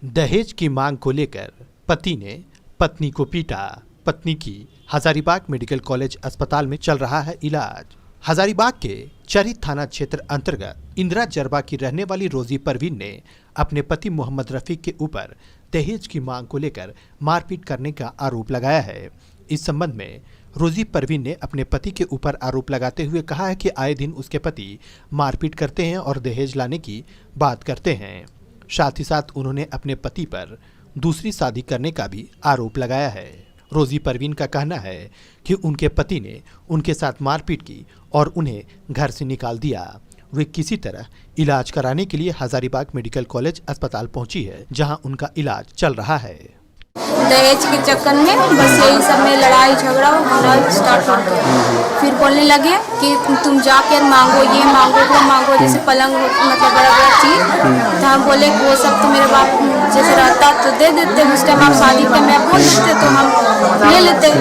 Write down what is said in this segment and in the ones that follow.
दहेज की मांग को लेकर पति ने पत्नी को पीटा। पत्नी की हजारीबाग मेडिकल कॉलेज अस्पताल में चल रहा है इलाज। हजारीबाग के चरी थाना क्षेत्र अंतर्गत इंदिरा जरबा की रहने वाली रोजी परवीन ने अपने पति मोहम्मद रफीक के ऊपर दहेज की मांग को लेकर मारपीट करने का आरोप लगाया है। इस संबंध में रोजी परवीन ने अपने पति के ऊपर आरोप लगाते हुए कहा है कि आए दिन उसके पति मारपीट करते हैं और दहेज लाने की बात करते हैं। साथ ही साथ उन्होंने अपने पति पर दूसरी शादी करने का भी आरोप लगाया है। रोजी परवीन का कहना है कि उनके पति ने उनके साथ मारपीट की और उन्हें घर से निकाल दिया। वे किसी तरह इलाज कराने के लिए हजारीबाग मेडिकल कॉलेज अस्पताल पहुंची है, जहां उनका इलाज चल रहा है। दहेज के चक्कर में बस यही सब में लड़ाई झगड़ा होना स्टार्ट हो गया। फिर बोलने लगे कि तुम जाकर मांगो, ये मांगो वो मांगो, जैसे पलंग मतलब बड़ा बड़ा चीज़। तो हम बोले कि वो सब तो मेरे बाप जैसे रहता तो दे देते, उस टाइम आप शादी पे मैं बोल देते तो हम ले लेते।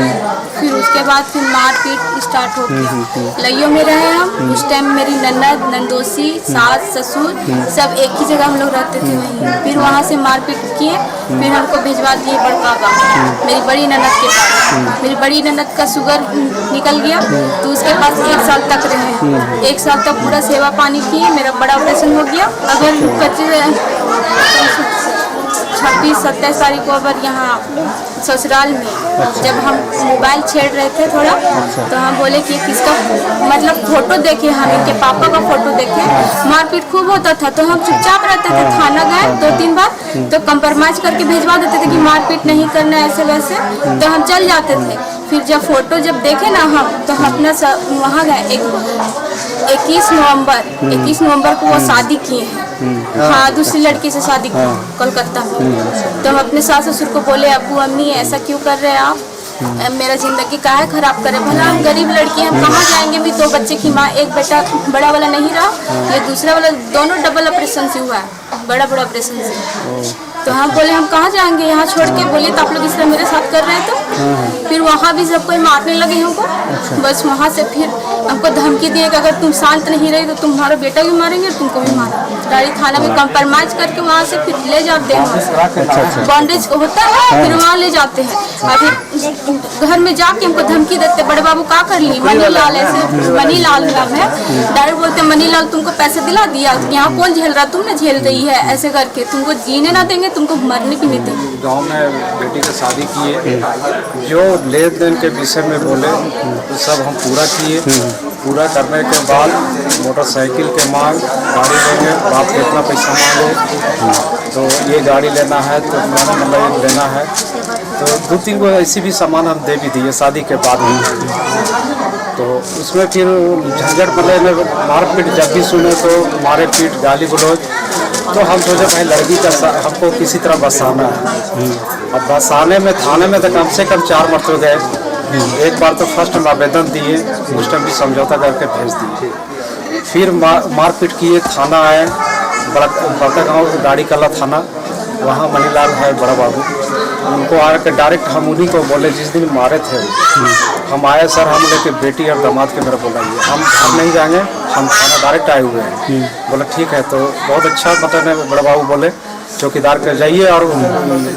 फिर उसके बाद फिर मारपीट स्टार्ट हो गया। लइयो में रहे हम उस टाइम, मेरी ननद नंदोसी सास ससुर सब एक ही जगह हम लोग रहते थे वहीं। फिर वहाँ से मारपीट किए, फिर हमको भिजवा दिए बड़का गाँव मेरी बड़ी ननद के पास। मेरी बड़ी ननद का शुगर निकल गया तो उसके पास 1 साल तक रहे। 1 साल तक पूरा सेवा पानी किए। मेरा बड़ा ऑपरेशन हो गया। अगर 26-27 तारीख को अगर यहाँ ससुराल में जब हम मोबाइल छेड़ रहे थे थोड़ा, तो हम बोले कि किसका मतलब फोटो देखे, हम इनके पापा का फोटो देखे। मारपीट खूब होता था तो हम चुपचाप रहते थे। थाना गए 2-3 बार तो कंप्रोमाइज करके भिजवा देते थे कि मारपीट नहीं करना ऐसे वैसे, तो हम चल जाते थे। फिर जब फोटो जब देखे ना हम, तो अपना वहाँ गए 21 नवंबर को वो शादी किए हैं। हाँ, दूसरी लड़की से शादी की कोलकाता में। तो हम अपने सास ससुर को बोले, अब्बू अम्मी ऐसा क्यों कर रहे हैं आप, मेरा जिंदगी काहे खराब करे, भला हम गरीब लड़की हम कहाँ जाएंगे। भी 2 बच्चे की माँ, एक बेटा बड़ा वाला नहीं रहा, ये दूसरा वाला दोनों डबल ऑपरेशन से हुआ है, बड़ा ऑपरेशन से। तो हम बोले हम कहाँ जाएंगे यहाँ छोड़ के। बोले तो आप लोग इस तरह मेरे साथ कर रहे हैं। तो फिर वहाँ भी सब कोई मारने लगे हमको। बस वहाँ से फिर हमको धमकी दिए कि अगर तुम शांत नहीं रही तो तुम्हारा बेटा भी मारेंगे और तुमको भी मारेंगे। गाड़ी थाना में कंप्रोमाइज करके वहाँ से फिर ले जाते हैं, बॉन्डेज होता है, फिर वहाँ ले जाते हैं। और फिर घर में जाके हमको धमकी देते, बड़े बाबू क्या कर ली, मनीलाल ऐसे, मनीलाल नाम है। डायरेक्ट बोलते मनीलाल तुमको पैसे दिला दिया, यहाँ कौन झेल रहा, तुमने झेल रही है ऐसे करके, तुमको जीने ना देंगे, तुमको मरने भी नहीं देंगे। गांव में बेटी की शादी किए, जो लेन देन के विषय में बोले तो सब हम पूरा किए। पूरा करने के बाद मोटरसाइकिल के मांग, गाड़ी लेंगे, बाप कितना पैसा मांगो, तो ये गाड़ी लेना है तो मतलब ये लेना है। तो 2-3 को ऐसी भी सामान हम दे भी दिए शादी के बाद में। तो उसमें फिर झंझट मतलब मारपीट जब भी सुने तो मारे पीट गाली गलौज। तो हम सोचे भाई लड़की का हमको किसी तरह बसाना है। अब बसाने में थाने में तो कम से कम 4 मरतबे गए। एक बार तो फर्स्ट में आवेदन दिए, उस टाइम भी समझौता करके भेज दिए। फिर मारपीट किए, थाना आए, बड़का गाँव गाड़ी कला थाना, वहाँ मनीलाल है बड़ा बाबू, उनको आकर डायरेक्ट हम उन्हीं को बोले जिस दिन मारे थे हम आए, सर हम लेके बेटी और दामाद के मेरा बोलाइए, हम नहीं जाएंगे, हम थाना डायरेक्ट आए हुए हैं। बोला ठीक है। तो बहुत अच्छा मतलब बड़ा बाबू बोले चौकीदार कर जाइए और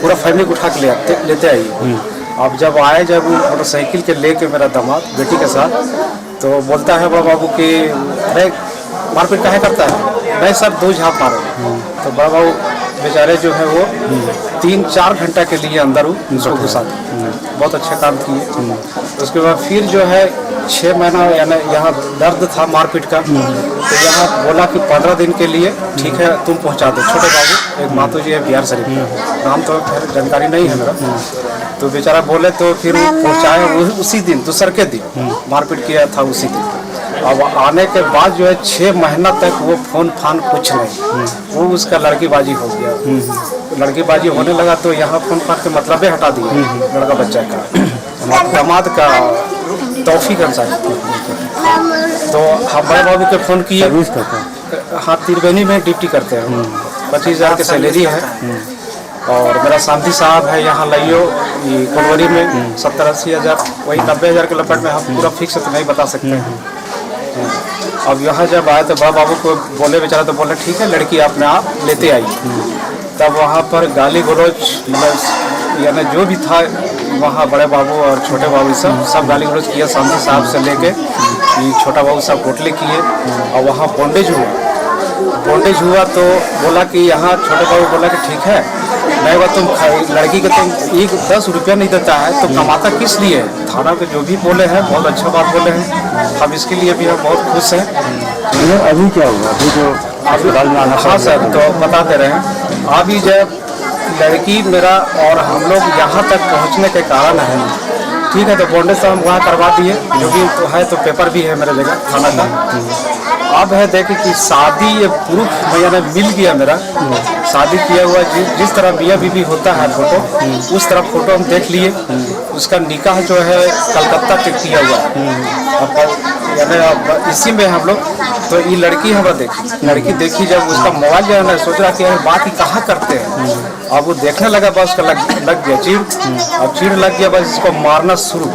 पूरा फैमिली को उठा के लेते आइए। अब जब आए, जब मोटरसाइकिल के लेके मेरा दामाद बेटी के साथ, तो बोलता है बड़ा बाबू कि अरे मारपीट काहे करता है, नहीं सर 2 झाप मारे। तो बड़ा बाबू बेचारे जो है वो 3-4 घंटा के लिए अंदर उसको घुसा दिए। बहुत अच्छा काम किए। उसके बाद फिर जो है 6 महीना यानी यहाँ दर्द था मारपीट का, तो यहाँ बोला कि 15 दिन के लिए ठीक है तुम पहुँचा दो। छोटे बाबू एक मातो जी है बिहार शरीफ, नाम तो जानकारी नहीं है मेरा। तो बेचारा बोले तो फिर पहुँचाए उसी दिन, दूसर के दिन मारपीट किया था उसी दिन। अब आने के बाद जो है 6 महीना तक वो फोन फान कुछ नहीं, वो उसका लड़कीबाजी हो गया। लड़कीबाजी होने लगा तो यहाँ फोन फान के मतलब हटा दिए लड़का बच्चा का। दामाद का तौफीक अंसारी, तो हम बड़े बाबू के फ़ोन किए। हाँ, त्रिवेणी में ड्यूटी करते हैं, 25,000 की सैलरी है। और मेरा शांति साहब है यहाँ लइयो कोलवरी में 70-80 हज़ार, वही 90 हज़ार के लपट में। हम पूरा फिक्स तो नहीं बता सकते हैं। अब यहाँ जब आए तो बड़ा बाबू को बोले, बेचारा तो बोले ठीक है लड़की अपने आप लेते आई। तब वहाँ पर गाली गलौज मतलब यानी जो भी था वहाँ बड़े बाबू और छोटे बाबू सब गाली गलौज किया सामने साहब से लेके कि छोटा बाबू साहब पोटले किए और वहाँ बॉन्डेज हुआ तो बोला कि यहाँ छोटे बाबू बोला कि ठीक है नहीं बात तुम लड़की को तुम 10 रुपया नहीं देता है तो कमाता किस लिए। थाना पे जो भी बोले हैं बहुत अच्छा बात बोले हैं, हम इसके लिए भी हम बहुत खुश हैं। अभी क्या हुआ अभी जो अस्पताल में आना? हाँ सर, तो बताते रहे अभी जब लड़की मेरा और हम लोग यहाँ तक पहुँचने के कारण है, ठीक है, तो बॉन्डेज तो हम वहाँ करवा दिए जो भी तो है, तो पेपर भी है मेरे जगह थाना का। अब है देखे कि शादी ये प्रूफ भैया ने मिल गया मेरा शादी किया हुआ जिस तरह मियाँ बीवी होता है फोटो उस तरह फोटो हम देख लिए। उसका निकाह जो है कलकत्ता पे किया हुआ है यानी अब इसी में हम लोग तो ये लड़की हमारा लड़की देखी जब उसका मोबाइल जो है ना सोच रहा कि यार बात ही कहाँ करते हैं। अब वो देखने लगा बस उसका लग गया चीड़। अब चीड़ लग गया बस इसको मारना शुरू।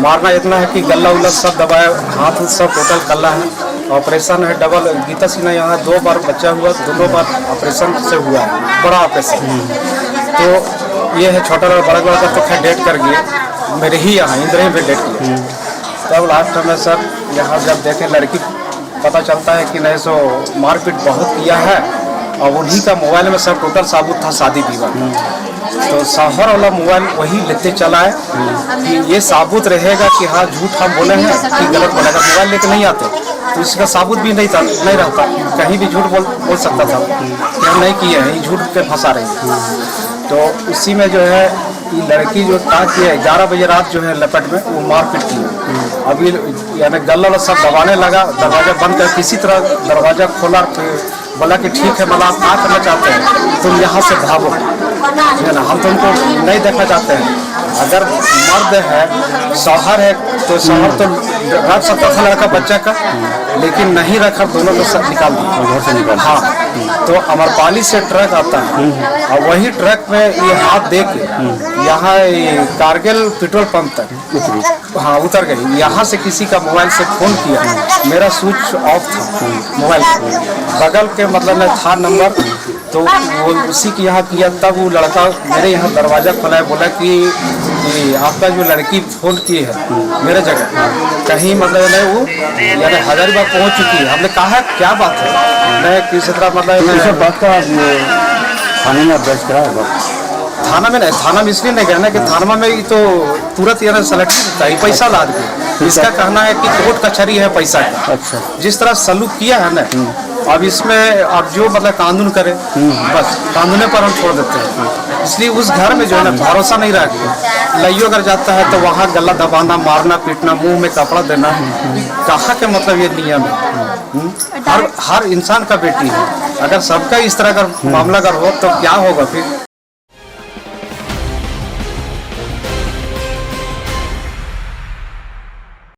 मारना इतना है कि गला उल्ला सब दबाया, हाथ सब टोटल कल्ला है। ऑपरेशन है डबल गीता सिन्हा यहाँ 2 बार बच्चा हुआ, दोनों बार ऑपरेशन से हुआ है, बड़ा ऑपरेशन। तो ये है छोटा बड़ा का तो खैर डेट कर गए मेरे ही यहाँ इंद्र में डेट किए। तब लास्ट में सर यहाँ जब देखे लड़की पता चलता है कि नहीं सो मारपीट बहुत किया है और उन्हीं का मोबाइल में सब टोटल साबुत था शादी विवाह। तो शहर वाला मोबाइल वही लेते चला है कि ये साबुत रहेगा कि हाँ झूठ हम बोले हैं कि गलत बोले। अगर मोबाइल लेके नहीं आते तो इसका साबुत भी नहीं रहता, कहीं भी झूठ बोल सकता था कि हम नहीं किए हैं, ये झूठ पे फंसा रहे हैं। तो इसी में जो है ये लड़की जो की है 11 बजे रात जो है लपट में वो मारपीट की। अभी यानी गला सब दबाने लगा, दरवाजा बंद कर किसी तरह दरवाजा खोला, बोला कि ठीक है मतलब आप क्या करना चाहते हैं, तुम यहाँ से भागो, है ना, हम तुमको नहीं देखना चाहते हैं। अगर मर्द है शौहर है तो शौहर तो रख सकता था लड़का बच्चा का, लेकिन नहीं रखा, दोनों को सब निकाल दिया घर से निकाल। हाँ, तो अमरपाली से ट्रक आता है और वही ट्रक में ये हाथ दे के यहाँ कारगिल पेट्रोल पंप तक हाँ उतर गई। यहाँ से किसी का मोबाइल से फ़ोन किया, मेरा स्विच ऑफ था मोबाइल, बगल के मतलब में था नंबर, तो वो उसी के यहाँ किया। तब वो लड़का मेरे यहाँ दरवाज़ा खोला है, बोला कि आपका जो लड़की फ़ोन की है मेरे जगह कहीं मतलब नहीं वो यानी हजारीबाग पहुँच चुकी है। हमने कहा क्या बात है, मैं किसी तरह मतलब बात का थाने में दर्ज करा है? थाना में नहीं, थाना में इसलिए नहीं कहना कि थाना में तो तुरंत यानी सेलेक्ट होता है पैसा ला के। इसका कहना है कि कोर्ट कचहरी है पैसा का। अच्छा, जिस तरह सलूक किया है ना, अब इसमें अब जो मतलब कानून करे बस कानून पर हम छोड़ देते हैं। इसलिए उस घर में जो है ना भरोसा नहीं रखते। लइयो अगर जाता है तो वहाँ गला दबाना, मारना, पीटना, मुंह में कपड़ा देना, कहाँ के मतलब ये नियम है। हर इंसान का बेटी है, अगर सबका इस तरह का मामला अगर हो तो क्या होगा फिर।